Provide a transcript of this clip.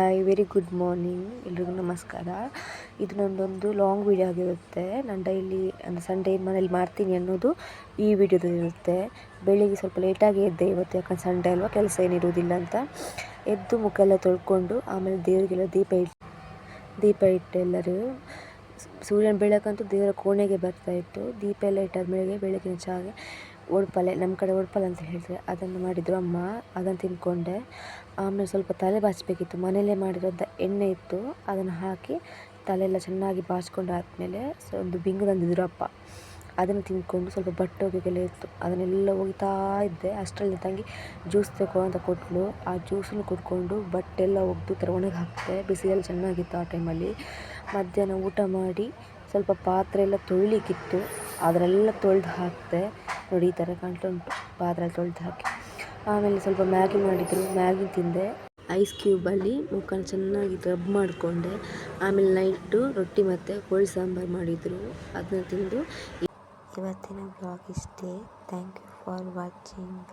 Hi, very good morning ಎಲ್ರಿಗೂ ನಮಸ್ಕಾರ. ಇದು ನನ್ನದೊಂದು ಲಾಂಗ್ ವೀಡಿಯೋ ಆಗಿರುತ್ತೆ. ನಾನು ಡೈಲಿ ಅಂದರೆ ಸಂಡೇ ಮನೇಲಿ ಮಾಡ್ತೀನಿ ಅನ್ನೋದು ಈ ವಿಡಿಯೋದಲ್ಲಿರುತ್ತೆ. ಬೆಳಿಗ್ಗೆ ಸ್ವಲ್ಪ ಲೇಟಾಗಿ ಎದ್ದೆ ಇವತ್ತು, ಯಾಕಂದ್ರೆ ಸಂಡೇ ಅಲ್ವಾ, ಕೆಲಸ ಏನಿರುವುದಿಲ್ಲ ಅಂತ. ಎದ್ದು ಮುಖ ಎಲ್ಲ ತೊಳ್ಕೊಂಡು ಆಮೇಲೆ ದೇವರಿಗೆಲ್ಲ ದೀಪ ಇಟ್ಟು ಎಲ್ಲರೂ ಸೂರ್ಯನ ಬೆಳಕಂತೂ ದೇವರ ಕೋಣೆಗೆ ಬರ್ತಾಯಿತ್ತು. ದೀಪ ಎಲ್ಲ ಇಟ್ಟಾದ್ಮೇಲೆ ಬೆಳಗಿನ ಚಾಗೆ ಒಡ್ಪಲೆ, ನಮ್ಮ ಕಡೆ ಒಡ್ಪಲೆ ಅಂತ ಹೇಳ್ತಾರೆ, ಅದನ್ನು ಮಾಡಿದರು ಅಮ್ಮ. ಅದನ್ನು ತಿಂದ್ಕೊಂಡೆ. ಆಮೇಲೆ ಸ್ವಲ್ಪ ತಲೆ ಬಾಚಬೇಕಿತ್ತು, ಮನೆಯಲ್ಲೇ ಮಾಡಿರೋಂಥ ಎಣ್ಣೆ ಇತ್ತು, ಅದನ್ನು ಹಾಕಿ ತಲೆಯೆಲ್ಲ ಚೆನ್ನಾಗಿ ಬಾಚ್ಕೊಂಡು ಆದಮೇಲೆ ಒಂದು ಬಿಂಗು ತಂದಿದ್ರು ಅಪ್ಪ. ಅದನ್ನು ತಿಂದ್ಕೊಂಡು ಸ್ವಲ್ಪ ಬಟ್ಟೆ ಒಗೆಗೆಲ್ಲ ಇತ್ತು, ಅದನ್ನೆಲ್ಲ ಒಗಿತಾ ಇದ್ದೆ. ಅಷ್ಟರಲ್ಲಿ ತಂಗಿ ಜ್ಯೂಸ್ ತಗೋ ಅಂತ ಕೊಟ್ಟಳು. ಆ ಜ್ಯೂಸನ್ನು ಕುಡ್ಕೊಂಡು ಬಟ್ಟೆ ಎಲ್ಲ ಒಗೆದು ಥರ ಒಣಗಿ ಹಾಕಿದೆ. ಬಿಸಿಲೆಲ್ಲ ಚೆನ್ನಾಗಿತ್ತು ಆ ಟೈಮಲ್ಲಿ. ಮಧ್ಯಾಹ್ನ ಊಟ ಮಾಡಿ ಸ್ವಲ್ಪ ಪಾತ್ರೆ ಎಲ್ಲ ತೊಳಿಲಿಕ್ಕಿತ್ತು, ಅದನ್ನೆಲ್ಲ ತೊಳೆದು ಹಾಕಿದೆ. ನೋಡಿ, ಈ ಥರ ಕಾಣ್ತಾ ಉಂಟು ಪಾತ್ರೆ ತೊಳೆದು ಹಾಕಿ. ಆಮೇಲೆ ಸ್ವಲ್ಪ ಮ್ಯಾಗಿ ಮಾಡಿದರು, ಮ್ಯಾಗಿ ತಿಂದೆ. ಐಸ್ ಕ್ಯೂಬಲ್ಲಿ ಮುಖನ ಚೆನ್ನಾಗಿ ರಬ್ ಮಾಡಿಕೊಂಡೆ. ಆಮೇಲೆ ನೈಟು ರೊಟ್ಟಿ ಮತ್ತು ಕೋಳಿ ಸಾಂಬಾರು ಮಾಡಿದರು, ಅದನ್ನ ತಿಂದು. ಇವತ್ತಿನ ಬ್ಲಾಗ್ ಇಷ್ಟೇ. Thank you for watching.